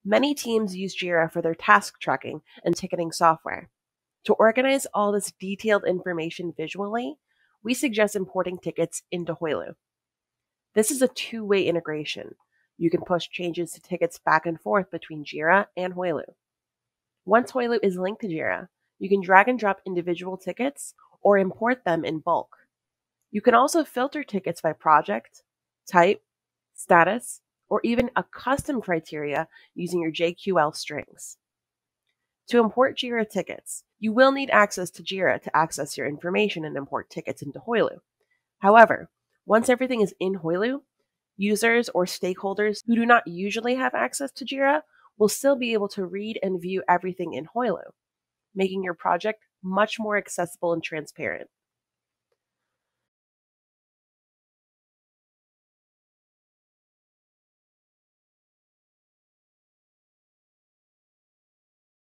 Many teams use Jira for their task tracking and ticketing software. To organize all this detailed information visually, we suggest importing tickets into Hoylu. This is a two-way integration. You can push changes to tickets back and forth between Jira and Hoylu. Once Hoylu is linked to Jira, you can drag and drop individual tickets or import them in bulk. You can also filter tickets by project, type, status, or even a custom criteria using your JQL strings. To import Jira tickets, you will need access to Jira to access your information and import tickets into Hoylu. However, once everything is in Hoylu, users or stakeholders who do not usually have access to Jira will still be able to read and view everything in Hoylu, making your project much more accessible and transparent.